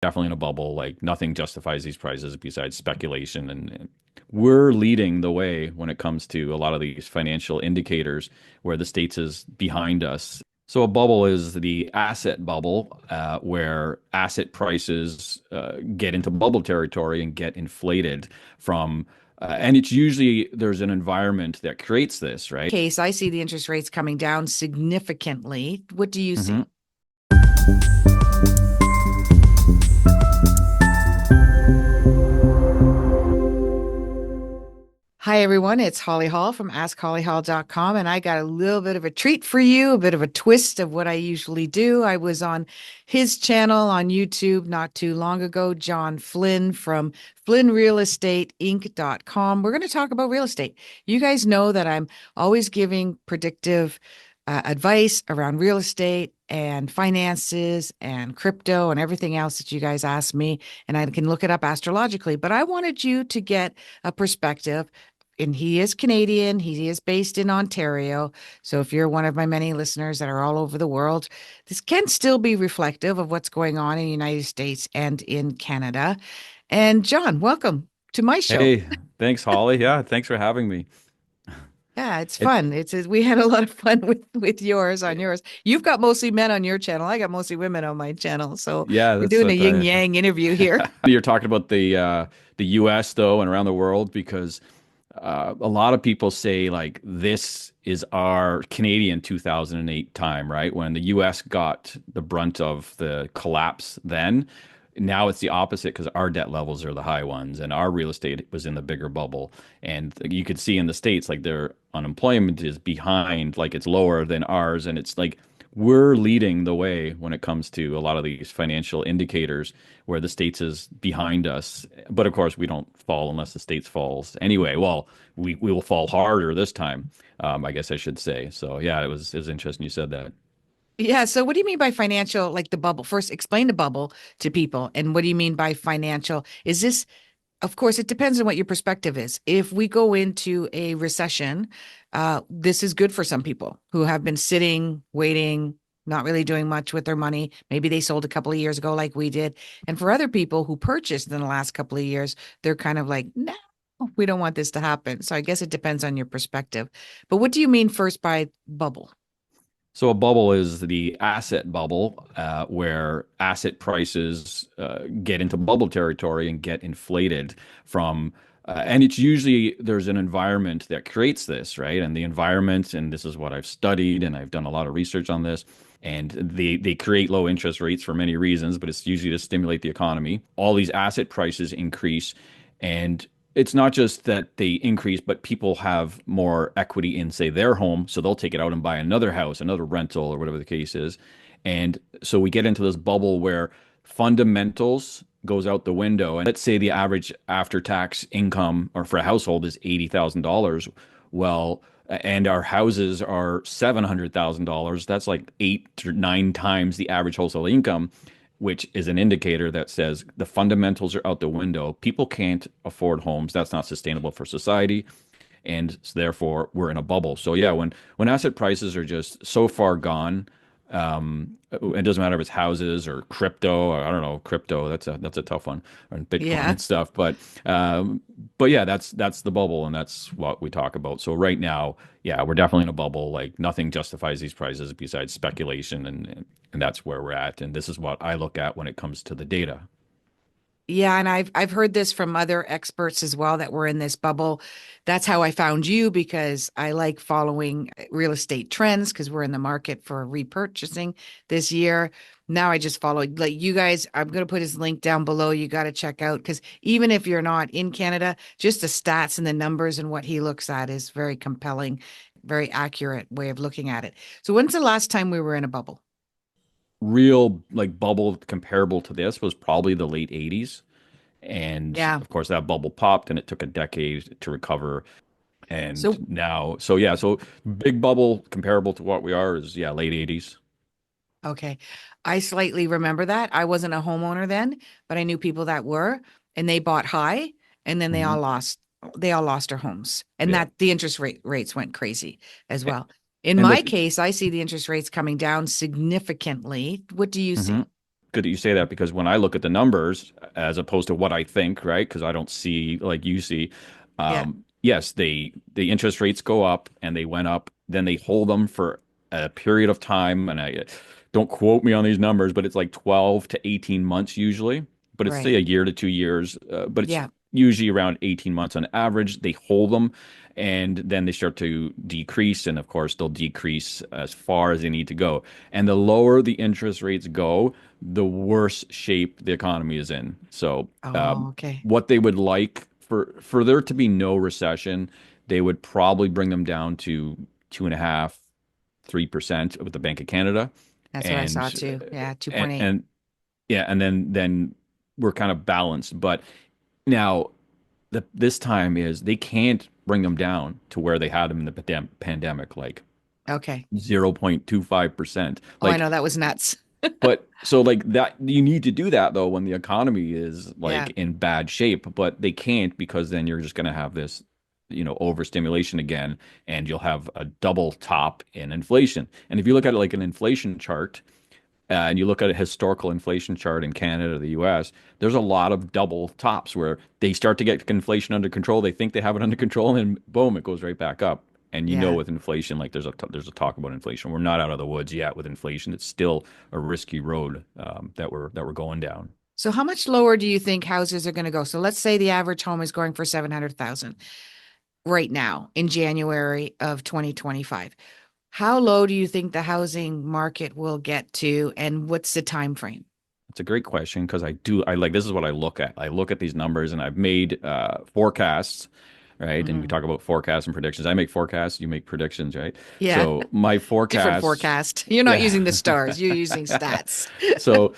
Definitely in a bubble. Like nothing justifies these prices besides speculation. And we're leading the way when it comes to a lot of these financial indicators where the States is behind us. So a bubble is the asset bubble, where asset prices get into bubble territory and get inflated from, and it's usually there's an environment that creates this, right? Case, I see the interest rates coming down significantly. What do you Mhm. see? Hi, everyone. It's Holly Hall from Askhollyhall.com, and I got a little bit of a treat for you, a bit of a twist of what I usually do. I was on his channel on YouTube not too long ago, Jon Flynn from Flynn Real Estate Inc.com. We're going to talk about real estate. You guys know that I'm always giving predictive advice around real estate and finances and crypto and everything else that you guys ask me, and I can look it up astrologically. But I wanted you to get a perspective, and he is Canadian. He is based in Ontario. So if you're one of my many listeners that are all over the world, this can still be reflective of what's going on in the United States and in Canada. And Jon, welcome to my show. Hey, thanks, Holly. Yeah, thanks for having me. Yeah, it's It, fun. We had a lot of fun with yours on yours. You've got mostly men on your channel. I got mostly women on my channel. So yeah, we're that's doing a what yin yang interview here. you're talking about the U.S. though, and around the world because a lot of people say like this is our Canadian 2008 time, right? When the US got the brunt of the collapse then. Now it's the opposite because our debt levels are the high ones and our real estate was in the bigger bubble. And you could see in the States, like their unemployment is behind, like it's lower than ours. And it's like we're leading the way when it comes to a lot of these financial indicators where the States is behind us. But of course, we don't fall unless the States falls anyway. Well, we will fall harder this time, I guess I should say. So yeah, it was interesting you said that. Yeah. So what do you mean by financial, like the bubble? First, explain the bubble to people. And what do you mean by financial? Is this, of course, it depends on what your perspective is. If we go into a recession, this is good for some people who have been sitting, waiting, not really doing much with their money. Maybe they sold a couple of years ago, like we did. And for other people who purchased in the last couple of years, they're kind of like, no, we don't want this to happen. So I guess it depends on your perspective. But what do you mean first by bubble? So a bubble is the asset bubble, where asset prices get into bubble territory and get inflated from, and it's usually there's an environment that creates this, right? And the environment, and this is what I've studied, and I've done a lot of research on this. And they create low interest rates for many reasons, but it's usually to stimulate the economy. All these asset prices increase, and it's not just that they increase, but people have more equity in, say, their home. So they'll take it out and buy another house, another rental, or whatever the case is. And so we get into this bubble where fundamentals goes out the window. And let's say the average after tax income or for a household is $80,000. Well, and our houses are $700,000. That's like 8 or 9 times the average household income, which is an indicator that says the fundamentals are out the window. People can't afford homes. That's not sustainable for society. And therefore, we're in a bubble. So yeah, when asset prices are just so far gone, it doesn't matter if it's houses or crypto. Or, I don't know, crypto. That's a tough one, or Bitcoin Yeah. and stuff. But yeah, that's the bubble, and that's what we talk about. So right now, yeah, we're definitely in a bubble. Like nothing justifies these prices besides speculation, and that's where we're at. And this is what I look at when it comes to the data. Yeah, and I've heard this from other experts as well that were in this bubble. That's how I found you because I like following real estate trends because we're in the market for repurchasing this year. Now I just follow like you guys. I'm going to put his link down below. You got to check out because even if you're not in Canada, just the stats and the numbers and what he looks at is very compelling, very accurate way of looking at it. So when's the last time we were in a bubble? Real like bubble comparable to this was probably the late 80s. And Yeah. of course, that bubble popped and it took a decade to recover. And So now, so yeah, so big bubble comparable to what we are is, yeah, late 80s. okay. I slightly remember that. I wasn't a homeowner then, but I knew people that were, and they bought high and then Hmm. they all lost their homes. And Yeah. that the rates went crazy as A- well. In And my the, case, I see the interest rates coming down significantly. What do you mhm. see? good that you say that because when I look at the numbers as opposed to what I think, right? Because I don't see like you see, Yeah. yes, the interest rates go up and they went up, then they hold them for a period of time, and I don't quote me on these numbers, but it's like 12 to 18 months usually, but it's say Right. a year to 2 years, but it's Yeah. usually around 18 months on average. They hold them and then they start to decrease, and of course they'll decrease as far as they need to go. And the lower the interest rates go, the worse shape the economy is in. So, Oh, okay. what they would like for there to be no recession, they would probably bring them down to 2.5, 3% with the Bank of Canada, That's what I saw and too. Yeah, and 2.8. and yeah, and then we're kind of balanced. But now this time is they can't bring them down to where they had them in the pandemic, like Okay. 0.25%. Oh, I Like, know that was nuts. but so like that you need to do that though when the economy is like Yeah. in bad shape, but they can't because then you're just going to have this, overstimulation again, and you'll have a double top in inflation. And if you look at it like an inflation chart, and you look at a historical inflation chart in Canada, the US, there's a lot of double tops where they start to get inflation under control. They think they have it under control, and then boom, it goes right back up. And Yeah. with inflation, like there's a talk about inflation. We're not out of the woods yet with inflation. It's still a risky road that we're going down. So how much lower do you think houses are going to go? So let's say the average home is going for 700,000 right now in January of 2025. How low do you think the housing market will get to, and what's the time frame? It's a great question because I like this is what I look at. I look at these numbers and I've made forecasts, right? And we Mhm. talk about forecasts and predictions. I make forecasts, you make predictions, right? Yeah, So my different forecast, forecast. You're not yeah. using the stars, you're using stats. So,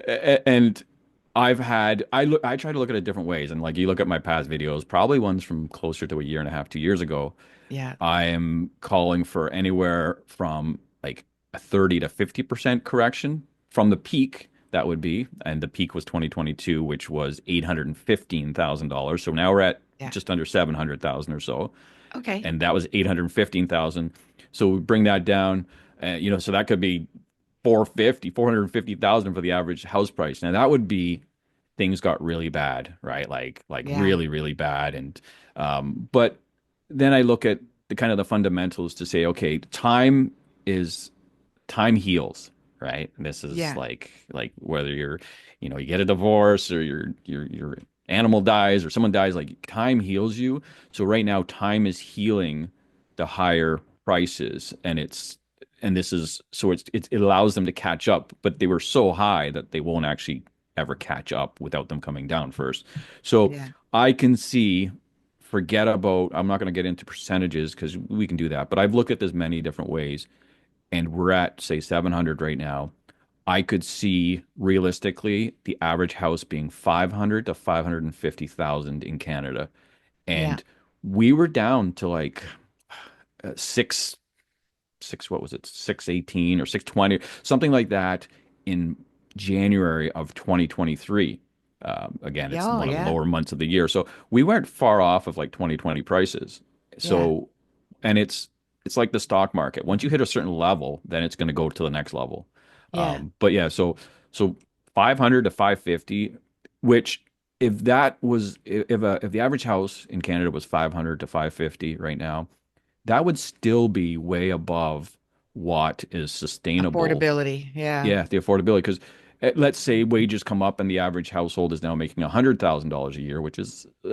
and I try to look at it different ways. And like you look at my past videos, probably ones from closer to a year and a half, 2 years ago, Yeah, I am calling for anywhere from like a 30 to 50% correction from the peak. That would be, and the peak was 2022, which was $815,000. So now we're at yeah. just under 700,000 or so, Okay. and that was 815,000. So we bring that down, so that could be 450,000 for the average house price. Now that would be things got really bad, right? Like Yeah, really, really bad. And but then I look at the kind of the fundamentals to say, okay, is time heals, right? And this is yeah, like whether you get a divorce or your animal dies or someone dies, like time heals you. So right now, time is healing the higher prices, and this is so it allows them to catch up, but they were so high that they won't actually ever catch up without them coming down first. So yeah, I can see, forget about, I'm not going to get into percentages because we can do that, but I've looked at this many different ways, and we're at, say, 700 right now. I could see realistically the average house being 500 to 550,000 in Canada. yeah, And we were down to like what was it, 618 or 620, something like that in January of 2023. Again, yeah. it's Oh, one of the yeah, lower months of the year. So we weren't far off of like 2020 prices. yeah, So, and it's like the stock market. Once you hit a certain level, then it's going to go to the next level. yeah, But yeah, so 500 to 550, which if the average house in Canada was 500 to 550 right now, that would still be way above what is sustainable. affordability. Yeah, Yeah, the affordability. Because let's say wages come up and the average household is now making $100,000 a year,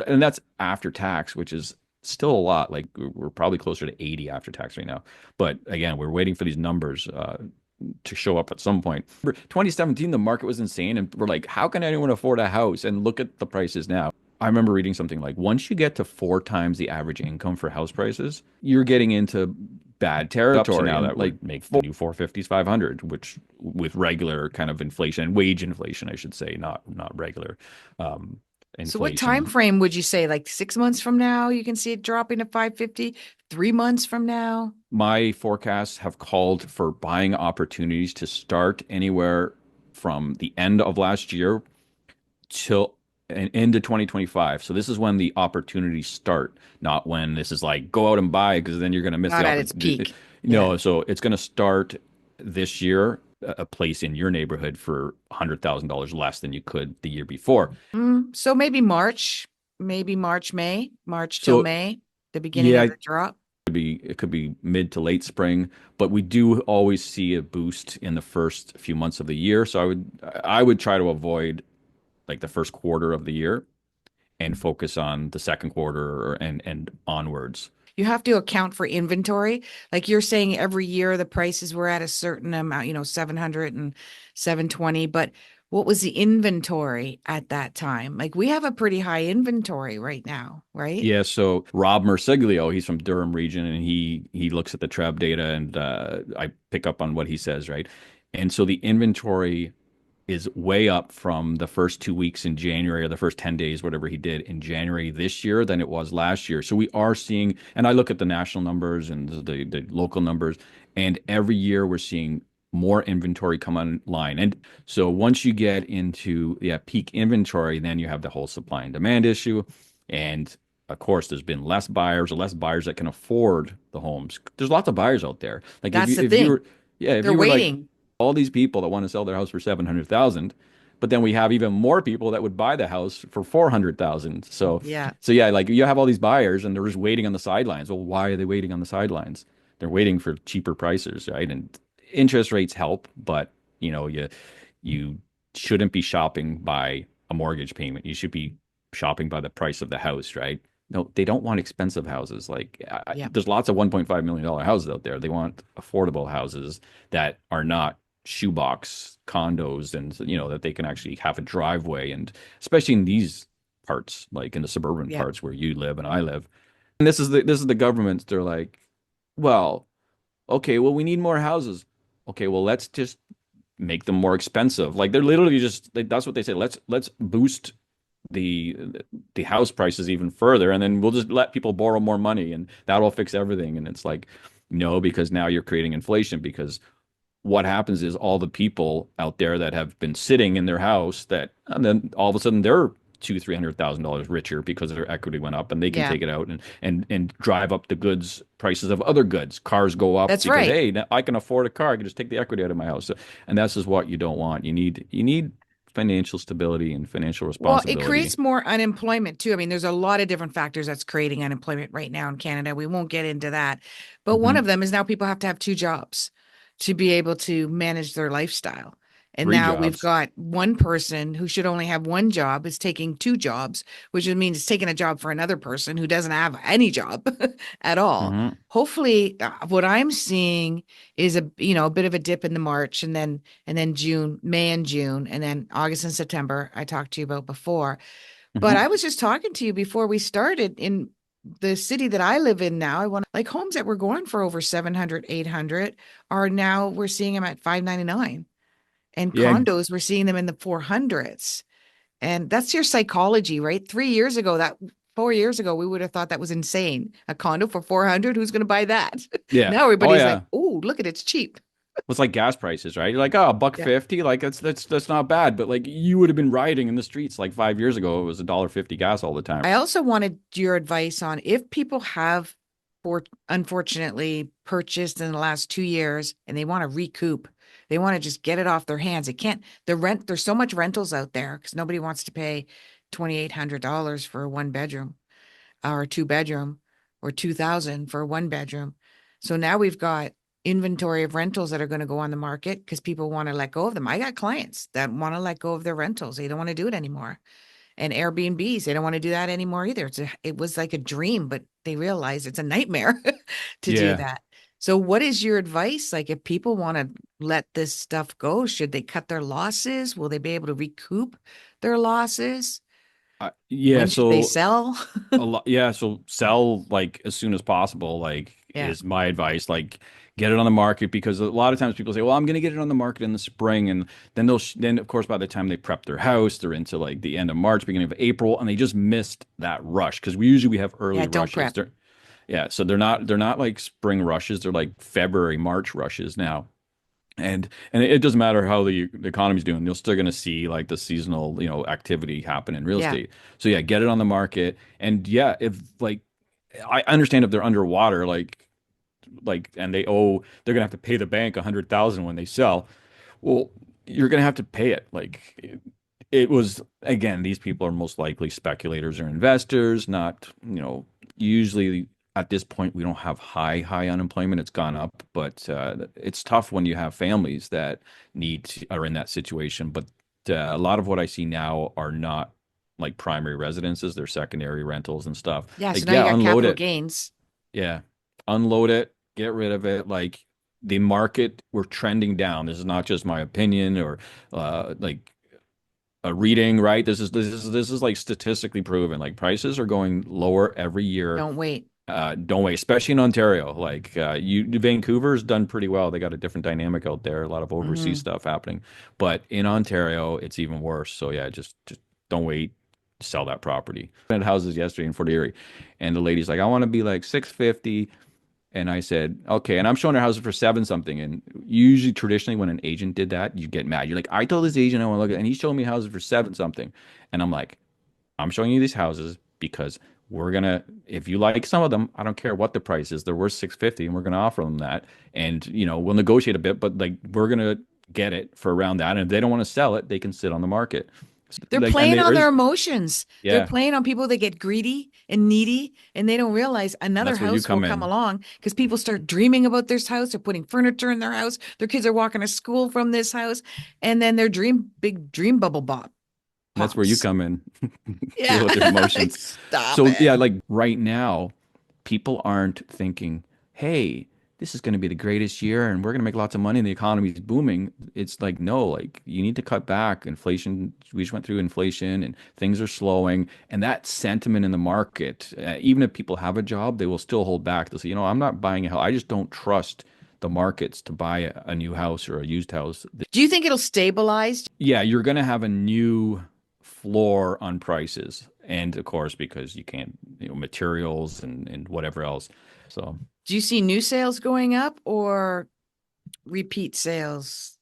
and that's after tax, which is still a lot. Like we're probably closer to 80 after tax right now. But again, we're waiting for these numbers to show up at some point. 2017, the market was insane, and we're like, how can anyone afford a house? And look at the prices now. I remember reading something like once you get to four times the average income for house prices, you're getting into bad up territory, now and that like would make the new 450s, 500, which with regular kind of inflation and wage inflation, I should say, not regular um, So what time inflation. frame would you say? Like 6 months from now, you can see it dropping to 550? 3 months from now? My forecasts have called for buying opportunities to start anywhere from the end of last year till and into 2025. So this is when the opportunities start, not when this is like go out and buy because then you're going to miss the Not at its opportunity. peak. Yeah. No, so it's going to start this year a place in your neighborhood for $100,000 less than you could the year before. So maybe March, May, March till So May, the beginning yeah, of the drop. it could be mid to late spring, but we do always see a boost in the first few months of the year. So I would try to avoid like the first quarter of the year and focus on the second quarter and onwards. You have to account for inventory. Like you're saying every year the prices were at a certain amount, 700 and 720. But what was the inventory at that time? Like we have a pretty high inventory right now, right? Yeah, so Rob Merciglio, he's from Durham region, and he looks at the Treb data, and I pick up on what he says, right? And so the inventory is way up from the first 2 weeks in January or the first 10 days, whatever he did in January this year than it was last year. So we are seeing, and I look at the national numbers and the local numbers, and every year we're seeing more inventory come online. And so once you get into peak inventory, then you have the whole supply and demand issue. And of course, there's been less buyers or less buyers that can afford the homes. There's lots of buyers out there. Like That's the if you thing. were, yeah, if They're you were like waiting. all these people that want to sell their house for 700,000, but then we have even more people that would buy the house for 400,000. Yeah. So yeah, like you have all these buyers and they're just waiting on the sidelines. Well, why are they waiting on the sidelines? They're waiting for cheaper prices, right? And interest rates help, but you shouldn't be shopping by a mortgage payment. You should be shopping by the price of the house, right? No, they don't want expensive houses. Like Yeah. there's lots of $1.5 million houses out there. They want affordable houses that are not shoebox condos and that they can actually have a driveway, and especially in these parts, like in the suburban Yeah. parts where you live and I live. And this is the government. They're like, well, okay, well, we need more houses. Okay, well, let's just make them more expensive. Like they're literally that's what they say. Let's boost the the house prices even further, and then we'll just let people borrow more money, and that'll fix everything. And it's like, no, because now you're creating inflation. Because what happens is all the people out there that have been sitting in their house, that and then all of a sudden they're $200,000-300,000 richer because their equity went up, and they can Yeah. take it out and drive up the goods prices of other goods. Cars go up That's because, right. hey, now I can afford a car. I can just take the equity out of my house. And that's just what you don't want. You need financial stability and financial Well, it responsibility. creates more unemployment too. I mean, there's a lot of different factors that's creating unemployment right now in Canada. We won't get into that. But one Hmm. of them is now people have to have two jobs to be able to manage their lifestyle. And Three now we've jobs. got one person who should only have one job is taking two jobs, which means it's taking a job for another person who doesn't have any job at all. Hmm. Hopefully, what I'm seeing is a bit of a dip in the March and then June, May and June, and then August and September I talked to you about before. But Hmm. I was just talking to you before we started in the city that I live in now. I want like homes that were going for over 700, 800 are now we're seeing them at 599. And Yeah, condos we're seeing them in the 400s. And that's your psychology, right? 3 years ago, 4 years ago, we would have thought that was insane. A condo for 400, who's going to buy that? yeah. Now Oh everybody's like, yeah. oh, look at it's cheap. It's like gas prices, right? You're like, oh, a buck Yeah. 50, like that's not bad. But like you would have been riding in the streets like 5 years ago. It was $1.50 gas all the time. I also wanted your advice on if people have unfortunately purchased in the last 2 years and they want to recoup, they want to just get it off their hands. It can't, there's so much rentals out there because nobody wants to pay $2,800 for a one bedroom or a two bedroom or 2,000 for a one bedroom. So now we've got inventory of rentals that are going to go on the market because people want to let go of them. I got clients that want to let go of their rentals. They don't want to do it anymore. And Airbnbs, they don't want to do that anymore either. It was like a dream, but they realize it's a nightmare to do Yeah. that. So what is your advice? Like if people want to let this stuff go, should they cut their losses? Will they be able to recoup their losses? Yeah. When should they So sell? a lot. Yeah. So sell like as soon as possible. Like Yeah. is my advice. Like get it on the market, because a lot of times people say, well, I'm going to get it on the market in the spring, and then then of course by the time they prep their house, they're into like the end of March, beginning of April, and they just missed that rush, because we have Yeah, early don't rushes. prep. Yeah. So they're not like spring rushes. They're like February, March rushes now. And it doesn't matter how the economy's doing. You're still going to see like the seasonal, activity happen in real Yeah. estate. So yeah, get it on the market. And yeah, if like I understand if they're underwater, like and they're gonna have to pay the bank 100,000 when they sell. Well, you're gonna have to pay it. Like it was again, these people are most likely speculators or investors, not, usually at this point we don't have high unemployment. It's gone up, but it's tough when you have families that are in that situation. But a lot of what I see now are not like primary residences, they're secondary rentals and stuff. Yeah. So Like, now you yeah, got unload capital it. gains. Yeah. Unload it, get rid of it. Like the market, we're trending down. This is not just my opinion or like a reading, right? This is like statistically proven. Like prices are going lower every year. Don't wait. Don't wait, especially in Ontario. Like Vancouver's done pretty well. They got a different dynamic out there, a lot of overseas Hmm. stuff happening. But in Ontario, it's even worse. So yeah, just don't wait. Sell that property. I had houses yesterday in Fort Erie, and the lady's like, I want to be like 650. And I said, okay. And I'm showing her houses for seven something. And usually, traditionally, when an agent did that, you get mad. You're like, I told this agent I want to look at, and he's showing me houses for seven something. And I'm like, I'm showing you these houses because if you like some of them, I don't care what the price is, they're worth 650, and we're gonna offer them that. And we'll negotiate a bit, but like we're gonna get it for around that. And if they don't want to sell it, they can sit on the market. They're Like, and playing there on their is, emotions. They're yeah, playing on people that get greedy and needy, and they don't realize another that's where you house will come come in. along because people start dreaming about this house. They're putting furniture in their house. Their kids are walking to school from this house, and then their big dream bubble That's where you pops. come in. Deal Yeah, with their emotions. stop So it. yeah, like right now, people aren't thinking, "Hey, this is going to be the greatest year, and we're going to make lots of money, and the economy is booming." It's like, no, like you need to cut back. Inflation, we just went through inflation, and things are slowing. And that sentiment in the market, even if people have a job, they will still hold back. They'll say, I'm not buying a house. I just don't trust the markets to buy a new house or a used house. Do you think it'll stabilize? Yeah, you're going to have a new floor on prices. And of course, because you can't, materials and whatever else. So, Do you see new sales going up or repeat sales?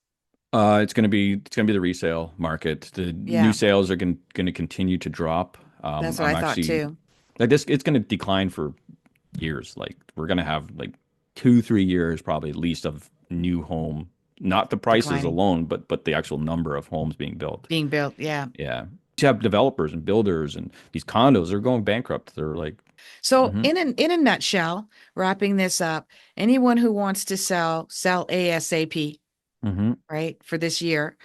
it's gonna be the resale market. The new Yeah, sales are gonna continue to drop. that's what I'm I thought actually too. like this. It's gonna decline for years. Like we're gonna have like 2, 3 years probably at least of new home, not the prices Declining, alone, but the actual number of homes being built. being built. Yeah. Yeah. You have developers and builders and these condos, they're going bankrupt. They're like, So hmm in a nutshell, wrapping this up, anyone who wants to sell ASAP, hmm right, for this year,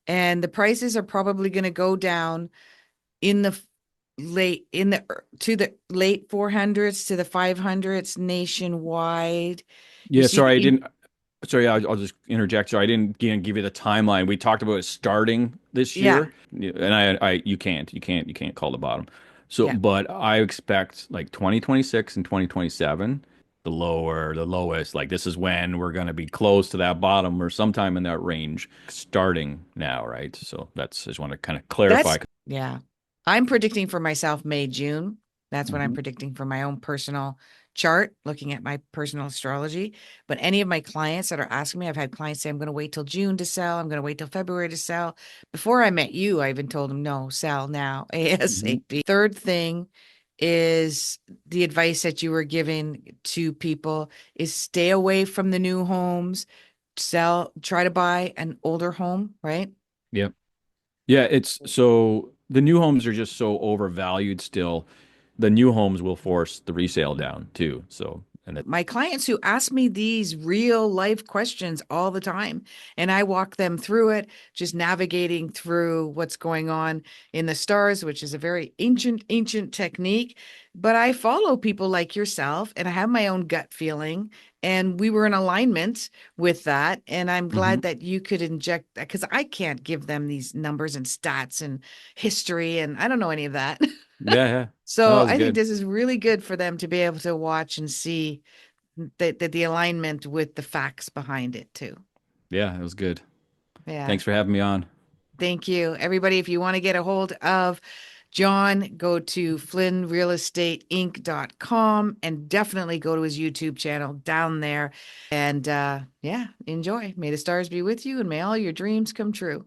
and the prices are probably going to go down in the to the late 400s to the 500s nationwide. You Yeah, see sorry, the I didn't. Sorry, I'll just interject. So I didn't, give you the timeline. We talked about it starting this yeah, year, and you can't call the bottom. So, yeah. but I expect like 2026 and 2027, the lowest. Like this is when we're going to be close to that bottom or sometime in that range, starting now, right? So I just want to kind of clarify. Yeah. I'm predicting for myself May, June. That's what I'm Mhm. predicting for my own personal chart, looking at my personal astrology. But any of my clients that are asking me, I've had clients say, I'm going to wait till June to sell. I'm going to wait till February to sell. Before I met you, I even told them, no, sell now, Mhm. ASAP. Third thing is the advice that you were giving to people is stay away from the new homes, try to buy an older home, right? Yep. Yeah, it's so the new homes are just so overvalued still. The new homes will force the resale down too. So, and My clients who ask me these real life questions all the time, and I walk them through it, just navigating through what's going on in the stars, which is a very ancient technique. But I follow people like yourself, and I have my own gut feeling, and we were in alignment with that. And I'm hmm glad that you could inject that because I can't give them these numbers and stats and history, and I don't know any of that. Yeah, yeah. No, So that was I think good. this is really good for them to be able to watch and see the alignment with the facts behind it too. Yeah, it was good. Yeah. Thanks for having me on. Thank you. Everybody, if you want to get a hold of Jon, go to FlynnRealEstateInc.com and definitely go to his YouTube channel down there. And yeah, enjoy. May the stars be with you and may all your dreams come true.